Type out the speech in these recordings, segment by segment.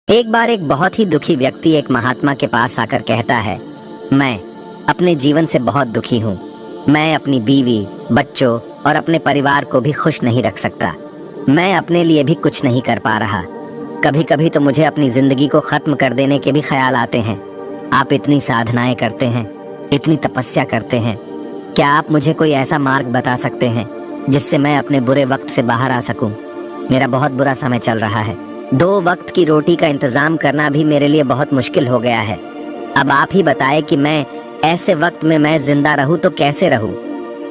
एक बार एक बहुत ही दुखी व्यक्ति एक महात्मा के पास आकर कहता है, मैं अपने जीवन से बहुत दुखी हूँ। मैं अपनी बीवी, बच्चों और अपने परिवार को भी खुश नहीं रख सकता। मैं अपने लिए भी कुछ नहीं कर पा रहा। कभी कभी तो मुझे अपनी जिंदगी को खत्म कर देने के भी ख्याल आते हैं। आप इतनी साधनाएं करते हैं, इतनी तपस्या करते हैं, क्या आप मुझे कोई ऐसा मार्ग बता सकते हैं जिससे मैं अपने बुरे वक्त से बाहर आ सकूं? मेरा बहुत बुरा समय चल रहा है। 2 वक्त की रोटी का इंतजाम करना भी मेरे लिए बहुत मुश्किल हो गया है। अब आप ही बताएं कि मैं ऐसे वक्त में मैं जिंदा रहूं तो कैसे रहूं?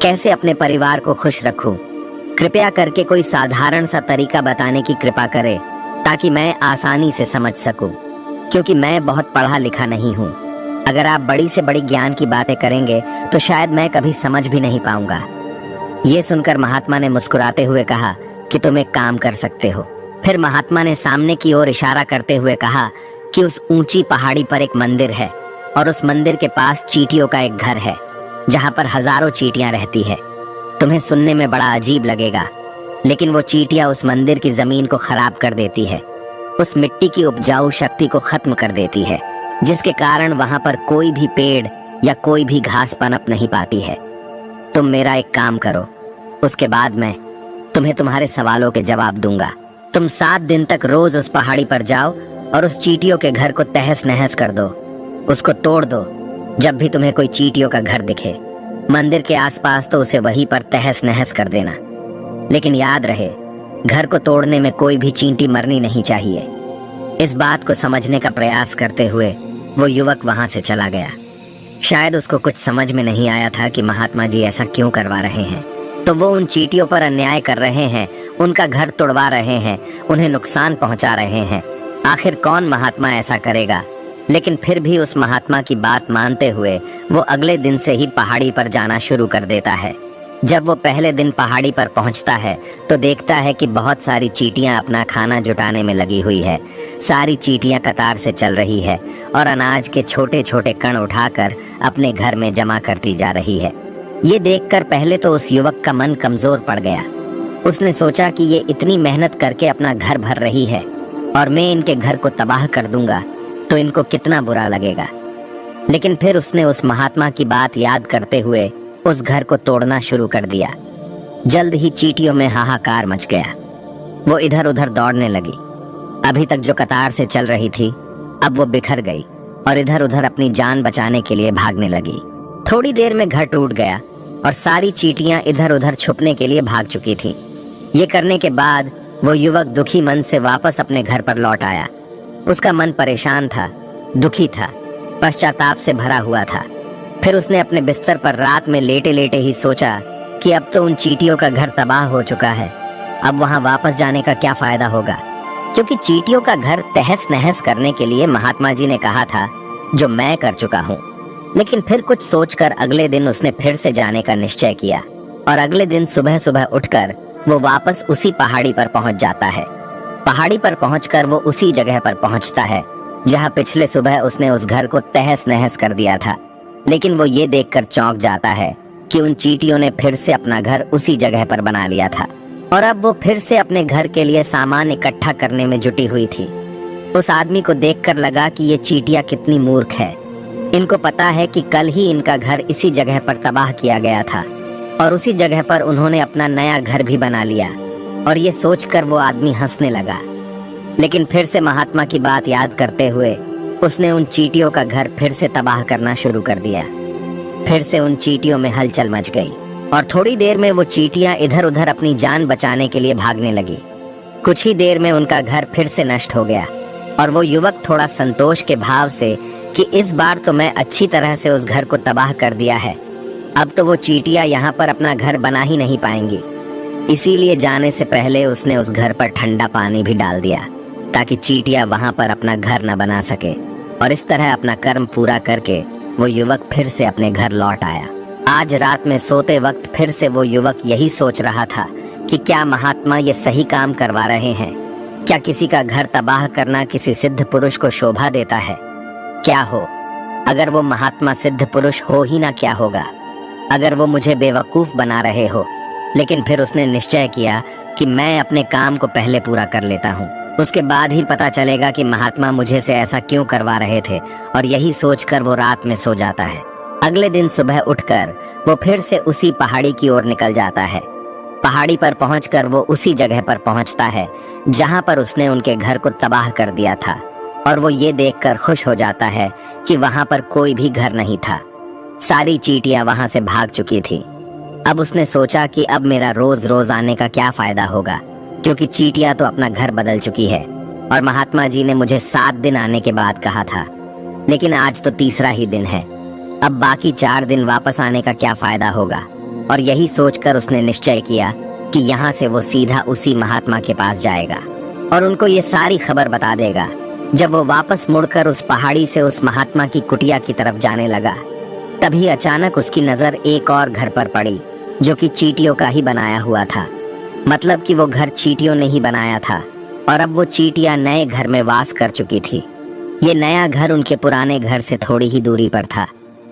कैसे अपने परिवार को खुश रखूं? कृपया करके कोई साधारण सा तरीका बताने की कृपा करें ताकि मैं आसानी से समझ सकूं, क्योंकि मैं बहुत पढ़ा लिखा नहीं हूं। अगर आप बड़ी से बड़ी ज्ञान की बातें करेंगे तो शायद मैं कभी समझ भी नहीं पाऊंगा। ये सुनकर महात्मा ने मुस्कुराते हुए कहा कि तुम एक काम कर सकते हो। फिर महात्मा ने सामने की ओर इशारा करते हुए कहा कि उस ऊंची पहाड़ी पर एक मंदिर है और उस मंदिर के पास चींटियों का एक घर है जहां पर हजारों चींटियां रहती है। तुम्हें सुनने में बड़ा अजीब लगेगा, लेकिन वो चींटियां उस मंदिर की जमीन को खराब कर देती है, उस मिट्टी की उपजाऊ शक्ति को खत्म कर देती है, जिसके कारण वहां पर कोई भी पेड़ या कोई भी घास पनप नहीं पाती है। तुम मेरा एक काम करो, उसके बाद मैं तुम्हें तुम्हारे सवालों के जवाब दूंगा। तुम 7 दिन तक रोज उस पहाड़ी पर जाओ और उस चींटियों के घर को तहस नहस कर दो, उसको तोड़ दो। जब भी तुम्हें कोई चींटियों का घर दिखे मंदिर के आसपास तो उसे वहीं पर तहस नहस कर देना। लेकिन याद रहे, घर को तोड़ने में कोई भी चींटी मरनी नहीं चाहिए। इस बात को समझने का प्रयास करते हुए वो युवक वहां से चला गया। शायद उसको कुछ समझ में नहीं आया था कि महात्मा जी ऐसा क्यों करवा रहे हैं। तो वो उन चींटियों पर अन्याय कर रहे हैं, उनका घर तोड़वा रहे हैं, उन्हें नुकसान पहुंचा रहे हैं। आखिर कौन महात्मा ऐसा करेगा? लेकिन फिर भी उस महात्मा की बात मानते हुए वो अगले दिन से ही पहाड़ी पर जाना शुरू कर देता है। जब वो पहले दिन पहाड़ी पर पहुंचता है तो देखता है कि बहुत सारी चींटियां अपना खाना जुटाने में लगी हुई है। सारी चींटियां कतार से चल रही है और अनाज के छोटे छोटे कण उठाकर अपने घर में जमा करती जा रही है। ये देखकर पहले तो उस युवक का मन कमजोर पड़ गया। उसने सोचा कि ये इतनी मेहनत करके अपना घर भर रही है और मैं इनके घर को तबाह कर दूंगा तो इनको कितना बुरा लगेगा। लेकिन फिर उसने उस महात्मा की बात याद करते हुए उस घर को तोड़ना शुरू कर दिया। जल्द ही चींटियों में हाहाकार मच गया। वो इधर उधर दौड़ने लगी। अभी तक जो कतार से चल रही थी अब वो बिखर गई और इधर उधर अपनी जान बचाने के लिए भागने लगी। थोड़ी देर में घर टूट गया और सारी चींटियां इधर उधर छुपने के लिए भाग चुकी थीं। ये करने के बाद वो युवक दुखी मन से वापस अपने घर पर लौट आया। उसका मन परेशान था, दुखी था, पश्चाताप से भरा हुआ था। फिर उसने अपने बिस्तर पर रात में लेटे लेटे ही सोचा कि अब तो उन चींटियों का घर तबाह हो चुका है, अब वहां वापस जाने का क्या फायदा होगा, क्योंकि चींटियों का घर तहस नहस करने के लिए महात्मा जी ने कहा था, जो मैं कर चुका हूँ। लेकिन फिर कुछ सोचकर अगले दिन उसने फिर से जाने का निश्चय किया और अगले दिन सुबह सुबह उठकर वो वापस उसी पहाड़ी पर पहुंच जाता है। पहाड़ी पर पहुंचकर वो उसी जगह पर पहुंचता है जहां पिछले सुबह उसने उस घर को तहस नहस कर दिया था। लेकिन वो ये देखकर चौंक जाता है कि उन चींटियों ने फिर से अपना घर उसी जगह पर बना लिया था और अब वो फिर से अपने घर के लिए सामान इकट्ठा करने में जुटी हुई थी। उस आदमी को देखकर लगा कि ये चींटियां कितनी मूर्ख है। इनको पता है कि कल ही इनका घर इसी जगह पर तबाह किया गया था और उसी जगह पर उन्होंने अपना नया घर भी बना लिया। और ये सोचकर वो आदमी हंसने लगा। लेकिन फिर से महात्मा की बात याद करते हुए उसने उन चींटियों का घर फिर से तबाह करना शुरू कर दिया। फिर से उन चींटियों में हलचल मच गई और थोड़ी देर में वो चींटियां इधर उधर अपनी जान बचाने के लिए भागने लगी। कुछ ही देर में उनका घर फिर से नष्ट हो गया और वो युवक थोड़ा संतोष के भाव से कि इस बार तो मैं अच्छी तरह से उस घर को तबाह कर दिया है, अब तो वो चींटियां यहाँ पर अपना घर बना ही नहीं पाएंगी। इसीलिए जाने से पहले उसने उस घर पर ठंडा पानी भी डाल दिया ताकि चींटियां वहां पर अपना घर न बना सके। और इस तरह अपना कर्म पूरा करके वो युवक फिर से अपने घर लौट आया। आज रात में सोते वक्त फिर से वो युवक यही सोच रहा था कि क्या महात्मा ये सही काम करवा रहे हैं? क्या किसी का घर तबाह करना किसी सिद्ध पुरुष को शोभा देता है? क्या हो अगर वो महात्मा सिद्ध पुरुष हो ही ना, क्या होगा अगर वो मुझे बेवकूफ बना रहे हो? लेकिन फिर उसने निश्चय किया कि मैं अपने काम को पहले पूरा कर लेता हूँ। उसके बाद ही पता चलेगा कि महात्मा मुझे से ऐसा क्यों करवा रहे थे, और यही सोचकर वो रात में सो जाता है। अगले दिन सुबह उठकर वो फिर से उसी पहाड़ी की ओर निकल जाता है। पहाड़ी पर पहुंचकर वो उसी जगह पर पहुंचता है जहां पर उसने उनके घर को तबाह कर दिया था, और वो ये देखकर खुश हो जाता है कि वहां पर कोई भी घर नहीं था। सारी चींटियां वहां से भाग चुकी थी। अब उसने सोचा कि अब मेरा रोज रोज आने का क्या फायदा होगा, क्योंकि चींटियां तो अपना घर बदल चुकी है, और महात्मा जी ने मुझे 7 दिन आने के बाद कहा था, लेकिन आज तो तीसरा ही दिन है। अब बाकी 4 दिन वापस आने का क्या फायदा होगा। और यही सोचकर उसने निश्चय किया कि यहाँ से वो सीधा उसी महात्मा के पास जाएगा और उनको ये सारी खबर बता देगा। जब वो वापस मुड़कर उस पहाड़ी से उस महात्मा की कुटिया की तरफ जाने लगा, तभी अचानक उसकी नजर एक और घर पर पड़ी जो कि चींटियों का ही बनाया हुआ था। मतलब कि वो घर चींटियों ने ही बनाया था, और अब वो चींटियां नए घर में वास कर चुकी थी। ये नया घर उनके पुराने घर से थोड़ी ही दूरी पर था,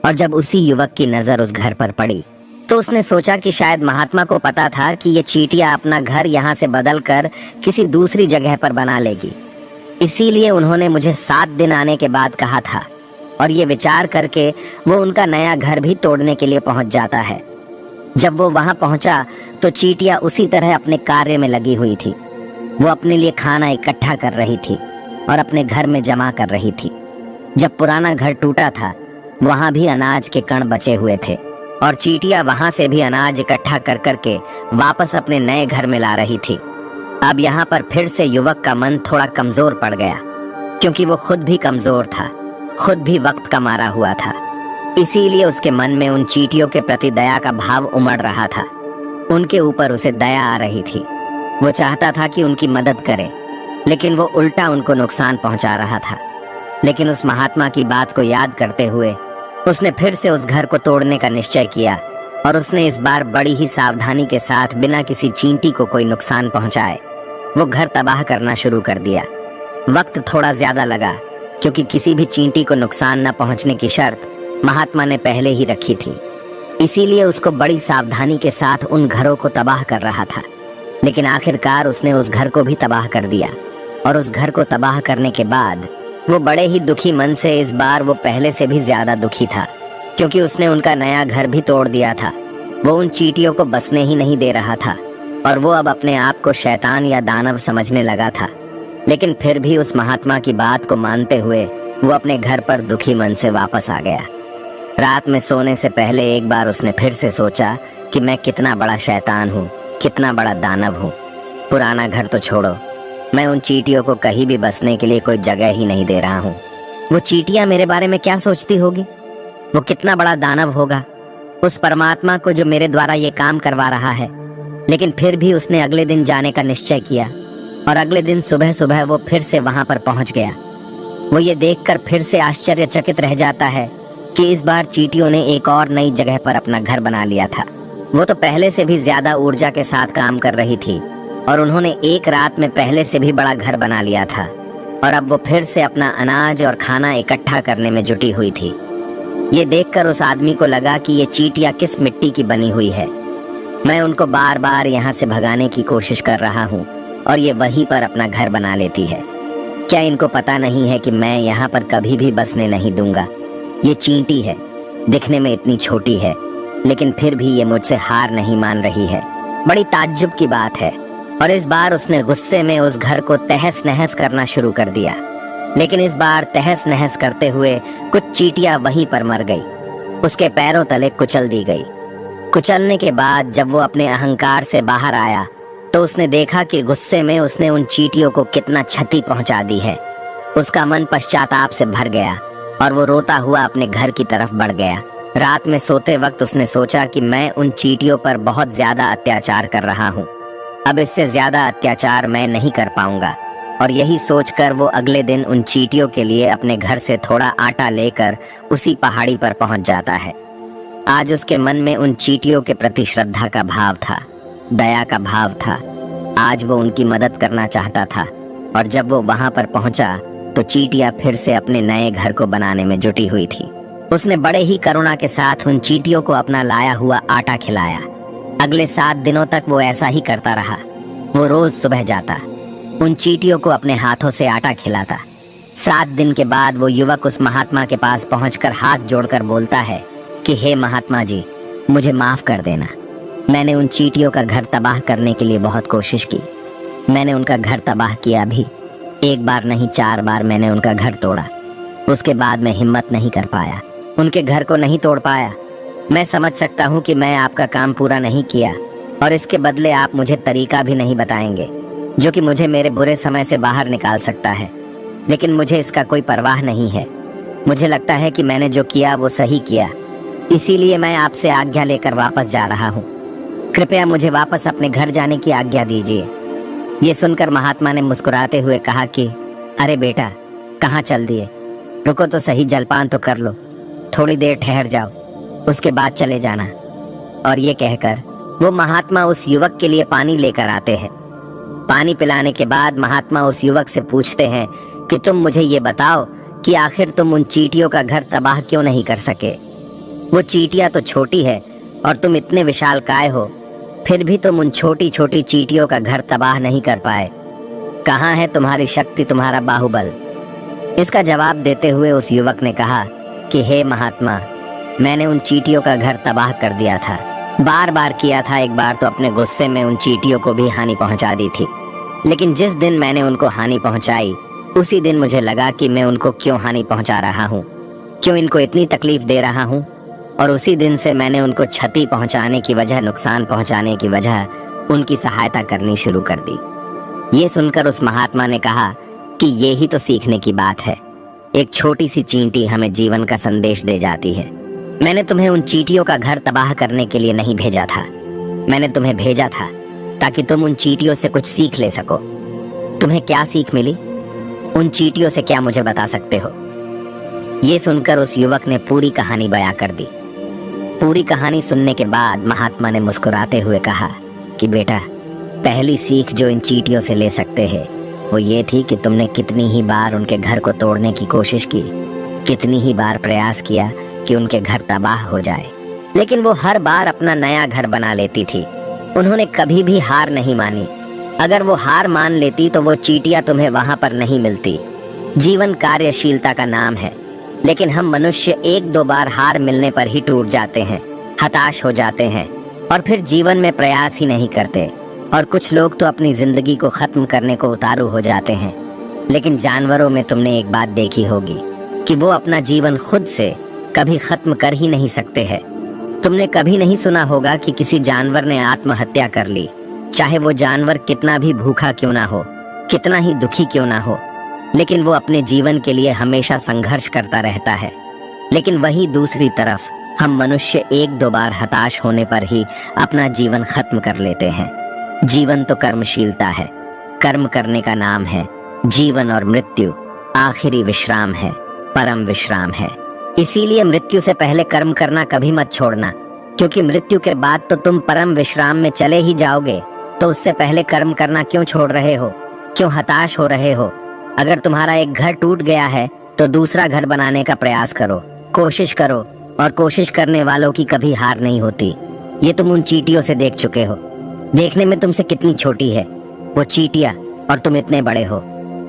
और जब उसी युवक की नजर उस घर पर पड़ी तो उसने सोचा कि शायद महात्मा को पता था कि ये चींटियां अपना घर यहाँ से बदल कर किसी दूसरी जगह पर बना लेगी, इसीलिए उन्होंने मुझे 7 दिन आने के बाद कहा था। और ये विचार करके वो उनका नया घर भी तोड़ने के लिए पहुंच जाता है। जब वो वहां पहुंचा तो चींटियां उसी तरह अपने कार्य में लगी हुई थी। वो अपने लिए खाना इकट्ठा कर रही थी और अपने घर में जमा कर रही थी। जब पुराना घर टूटा था, वहां भी अनाज के कण बचे हुए थे, और चींटियां वहां से भी अनाज इकट्ठा कर करके वापस अपने नए घर में ला रही थी। अब यहाँ पर फिर से युवक का मन थोड़ा कमजोर पड़ गया, क्योंकि वो खुद भी कमजोर था, खुद भी वक्त का मारा हुआ था। इसीलिए उसके मन में उन चींटियों के प्रति दया का भाव उमड़ रहा था। उनके ऊपर उसे दया आ रही थी। वो चाहता था कि उनकी मदद करे, लेकिन वो उल्टा उनको नुकसान पहुंचा रहा था। लेकिन उस महात्मा की बात को याद करते हुए उसने फिर से उस घर को तोड़ने का निश्चय किया, और उसने इस बार बड़ी ही सावधानी के साथ बिना किसी चींटी को कोई नुकसान पहुंचाए वो घर तबाह करना शुरू कर दिया। वक्त थोड़ा ज्यादा लगा, क्योंकि किसी भी चींटी को नुकसान न पहुंचने की शर्त महात्मा ने पहले ही रखी थी। इसीलिए उसको बड़ी सावधानी के साथ उन घरों को तबाह कर रहा था। लेकिन आखिरकार उसने उस घर को भी तबाह कर दिया, और उस घर को तबाह करने के बाद वो बड़े ही दुखी मन से, इस बार वो पहले से भी ज्यादा दुखी था, क्योंकि उसने उनका नया घर भी तोड़ दिया था। वो उन चींटियों को बसने ही नहीं दे रहा था, और वो अब अपने आप को शैतान या दानव समझने लगा था। लेकिन फिर भी उस महात्मा की बात को मानते हुए वो अपने घर पर दुखी मन से वापस आ गया। रात में सोने से पहले एक बार उसने फिर से सोचा कि मैं कितना बड़ा शैतान हूँ, कितना बड़ा दानव हूँ। पुराना घर तो छोड़ो, मैं उन चींटियों को कहीं भी बसने के लिए कोई जगह ही नहीं दे रहा हूँ। वो चींटियां मेरे बारे में क्या सोचती होगी? वो कितना बड़ा दानव होगा उस परमात्मा को जो मेरे द्वारा ये काम करवा रहा है। लेकिन फिर भी उसने अगले दिन जाने का निश्चय किया, और अगले दिन सुबह सुबह वो फिर से वहां पर पहुंच गया। वो ये देखकर फिर से आश्चर्यचकित रह जाता है कि इस बार चींटियों ने एक और नई जगह पर अपना घर बना लिया था। वो तो पहले से भी ज्यादा ऊर्जा के साथ काम कर रही थी, और उन्होंने एक रात में पहले से भी बड़ा घर बना लिया था, और अब वो फिर से अपना अनाज और खाना इकट्ठा करने में जुटी हुई थी। ये देखकर उस आदमी को लगा कि ये चींटियां किस मिट्टी की बनी हुई है। मैं उनको बार बार यहाँ से भगाने की कोशिश कर रहा हूँ, और ये वहीं पर अपना घर बना लेती है। क्या इनको पता नहीं है कि मैं यहाँ पर कभी भी बसने नहीं दूंगा? ये चींटी है, दिखने में इतनी छोटी है, लेकिन फिर भी ये मुझसे हार नहीं मान रही है। बड़ी ताज्जुब की बात है। और इस बार उसने गुस्से में उस घर को तहस नहस करना शुरू कर दिया। लेकिन इस बार तहस नहस करते हुए कुछ चींटियां वहीं पर मर गई, उसके पैरों तले कुचल दी गई। कुचलने के बाद जब वो अपने अहंकार से बाहर आया तो उसने देखा कि गुस्से में उसने उन चींटियों को कितना क्षति पहुंचा दी है। उसका मन पश्चाताप से भर गया, और वो रोता हुआ अपने घर की तरफ बढ़ गया। रात में सोते वक्त उसने सोचा कि मैं उन चींटियों पर बहुत ज्यादा अत्याचार कर रहा हूँ, अब इससे ज्यादा अत्याचार मैं नहीं कर पाऊंगा। और यही सोचकर वो अगले दिन उन चींटियों के लिए अपने घर से थोड़ा आटा लेकर उसी पहाड़ी पर पहुंच जाता है। आज उसके मन में उन चींटियों के प्रति श्रद्धा का भाव था, दया का भाव था। आज वो उनकी मदद करना चाहता था, और जब वो वहां पर पहुंचा तो चींटियां फिर से अपने नए घर को बनाने में जुटी हुई थी। उसने बड़े ही करुणा के साथ उन चींटियों को अपना लाया हुआ आटा खिलाया। अगले 7 दिनों तक वो ऐसा ही करता रहा। वो रोज सुबह जाता, उन चींटियों को अपने हाथों से आटा खिलाता। 7 दिन के बाद वो युवक उस महात्मा के पास पहुंचकर हाथ जोड़कर बोलता है कि हे महात्मा जी, मुझे माफ कर देना। मैंने उन चींटियों का घर तबाह करने के लिए बहुत कोशिश की। मैंने उनका घर तबाह किया भी। 1 बार नहीं 4 बार मैंने उनका घर तोड़ा। उसके बाद मैं हिम्मत नहीं कर पाया, उनके घर को नहीं तोड़ पाया। मैं समझ सकता हूँ कि मैं आपका काम पूरा नहीं किया और इसके बदले आप मुझे तरीका भी नहीं बताएंगे जो कि मुझे मेरे बुरे समय से बाहर निकाल सकता है। लेकिन मुझे इसका कोई परवाह नहीं है। मुझे लगता है कि मैंने जो किया वो सही किया, इसीलिए मैं आपसे आज्ञा लेकर वापस जा रहा हूँ। कृपया मुझे वापस अपने घर जाने की आज्ञा दीजिए। ये सुनकर महात्मा ने मुस्कुराते हुए कहा कि अरे बेटा, कहाँ चल दिए? रुको तो सही, जलपान तो कर लो, थोड़ी देर ठहर जाओ, उसके बाद चले जाना। और ये कहकर वो महात्मा उस युवक के लिए पानी लेकर आते हैं। पानी पिलाने के बाद महात्मा उस युवक से पूछते हैं कि तुम मुझे ये बताओ कि आखिर तुम उन चींटियों का घर तबाह क्यों नहीं कर सके? वो चींटियां तो छोटी है और तुम इतने विशालकाय हो, फिर भी तुम उन छोटी छोटी चींटियों का घर तबाह नहीं कर पाए। कहाँ है तुम्हारी शक्ति, तुम्हारा बाहुबल? इसका जवाब देते हुए उस युवक ने कहा कि हे महात्मा, मैंने उन चींटियों का घर तबाह कर दिया था। बार बार किया था। एक बार तो अपने गुस्से में उन चींटियों को भी हानि पहुंचा दी थी। लेकिन जिस दिन मैंने उनको हानि पहुंचाई, उसी दिन मुझे लगा कि मैं उनको क्यों हानि पहुंचा रहा हूँ, क्यों इनको इतनी तकलीफ दे रहा हूँ। और उसी दिन से मैंने उनको क्षति पहुंचाने की वजह, नुकसान पहुंचाने की वजह उनकी सहायता करनी शुरू कर दी। ये सुनकर उस महात्मा ने कहा कि ये ही तो सीखने की बात है। एक छोटी सी चींटी हमें जीवन का संदेश दे जाती है। मैंने तुम्हें उन चींटियों का घर तबाह करने के लिए नहीं भेजा था। मैंने तुम्हें भेजा था ताकि तुम उन चींटियों से कुछ सीख ले सको। तुम्हें क्या सीख मिली? उन चींटियों से क्या मुझे बता सकते हो? ये सुनकर उस युवक ने पूरी कहानी बयां कर दी। पूरी कहानी सुनने के बाद महात्मा ने मुस्कुराते हुए कहा कि बेटा, पहली सीख जो इन चींटियों से ले सकते हैं वो ये थी कि तुमने कितनी ही बार उनके घर को तोड़ने की कोशिश की, कितनी ही बार प्रयास किया कि उनके घर तबाह हो जाए, लेकिन वो हर बार अपना नया घर बना लेती थी। उन्होंने कभी भी हार नहीं मानी। अगर वो हार मान लेती तो वो चींटियां तुम्हें वहां पर नहीं मिलती। जीवन कार्यशीलता का नाम है, लेकिन हम मनुष्य 1-2 बार हार मिलने पर ही टूट जाते हैं, हताश हो जाते हैं और फिर जीवन में प्रयास ही नहीं करते। और कुछ लोग तो अपनी जिंदगी को खत्म करने को उतारू हो जाते हैं। लेकिन जानवरों में तुमने एक बात देखी होगी कि वो अपना जीवन खुद से कभी खत्म कर ही नहीं सकते हैं। तुमने कभी नहीं सुना होगा कि किसी जानवर ने आत्महत्या कर ली, चाहे वो जानवर कितना भी भूखा क्यों ना हो, कितना ही दुखी क्यों ना हो, लेकिन वो अपने जीवन के लिए हमेशा संघर्ष करता रहता है। लेकिन वही दूसरी तरफ हम मनुष्य 1-2 बार हताश होने पर ही अपना जीवन खत्म कर लेते हैं। जीवन तो कर्मशीलता है, कर्म करने का नाम है। जीवन और मृत्यु आखिरी विश्राम है, परम विश्राम है। इसीलिए मृत्यु से पहले कर्म करना कभी मत छोड़ना, क्योंकि मृत्यु के बाद तो तुम परम विश्राम में चले ही जाओगे। तो उससे पहले कर्म करना क्यों छोड़ रहे हो? क्यों हताश हो रहे हो? अगर तुम्हारा एक घर टूट गया है तो दूसरा घर बनाने का प्रयास करो, कोशिश करो, और कोशिश करने वालों की कभी हार नहीं होती। ये तुम उन चींटियों से देख चुके हो। देखने में तुमसे कितनी छोटी है वो चींटियां और तुम इतने बड़े हो,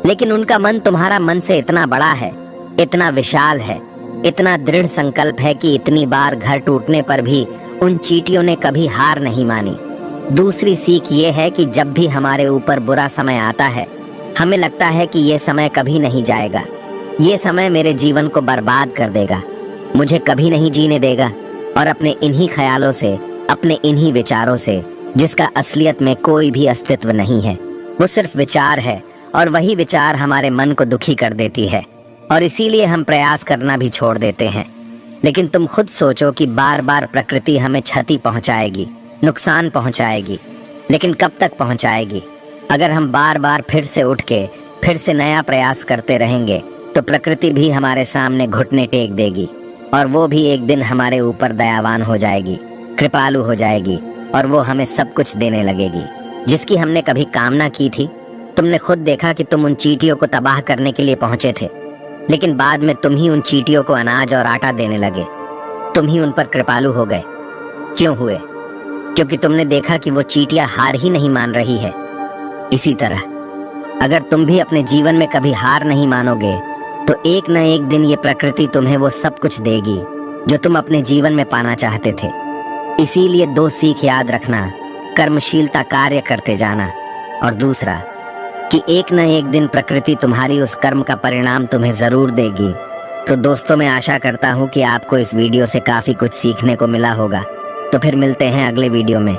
लेकिन उनका मन तुम्हारा मन से इतना बड़ा है, इतना विशाल है, इतना दृढ़ संकल्प है कि इतनी बार घर टूटने पर भी उन चींटियों ने कभी हार नहीं मानी। दूसरी सीख ये है कि जब भी हमारे ऊपर बुरा समय आता है, हमें लगता है कि ये समय कभी नहीं जाएगा, ये समय मेरे जीवन को बर्बाद कर देगा, मुझे कभी नहीं जीने देगा। और अपने इन्हीं ख्यालों से, अपने इन्हीं विचारों से, जिसका असलियत में कोई भी अस्तित्व नहीं है, वो सिर्फ विचार है, और वही विचार हमारे मन को दुखी कर देती है, और इसीलिए हम प्रयास करना भी छोड़ देते हैं। लेकिन तुम खुद सोचो कि बार बार प्रकृति हमें क्षति पहुंचाएगी, नुकसान पहुंचाएगी, लेकिन कब तक पहुंचाएगी? अगर हम बार बार फिर से उठ के फिर से नया प्रयास करते रहेंगे तो प्रकृति भी हमारे सामने घुटने टेक देगी, और वो भी एक दिन हमारे ऊपर दयावान हो जाएगी, कृपालु हो जाएगी, और वो हमें सब कुछ देने लगेगी जिसकी हमने कभी कामना की थी। तुमने खुद देखा कि तुम उन चींटियों को तबाह करने के लिए पहुंचे थे, लेकिन बाद में तुम ही उन चींटियों को अनाज और आटा देने लगे। तुम ही उन पर कृपालु हो गए। क्यों हुए? क्योंकि तुमने देखा कि वो चींटियां हार ही नहीं मान रही है। इसी तरह अगर तुम भी अपने जीवन में कभी हार नहीं मानोगे तो एक न एक दिन ये प्रकृति तुम्हें वो सब कुछ देगी जो तुम अपने जीवन में पाना चाहते थे। इसीलिए दो सीख याद रखना, कर्मशीलता कार्य करते जाना, और दूसरा कि एक न एक दिन प्रकृति तुम्हारी उस कर्म का परिणाम तुम्हें जरूर देगी। तो दोस्तों, मैं आशा करता हूँ कि आपको इस वीडियो से काफी कुछ सीखने को मिला होगा। तो फिर मिलते हैं अगले वीडियो में।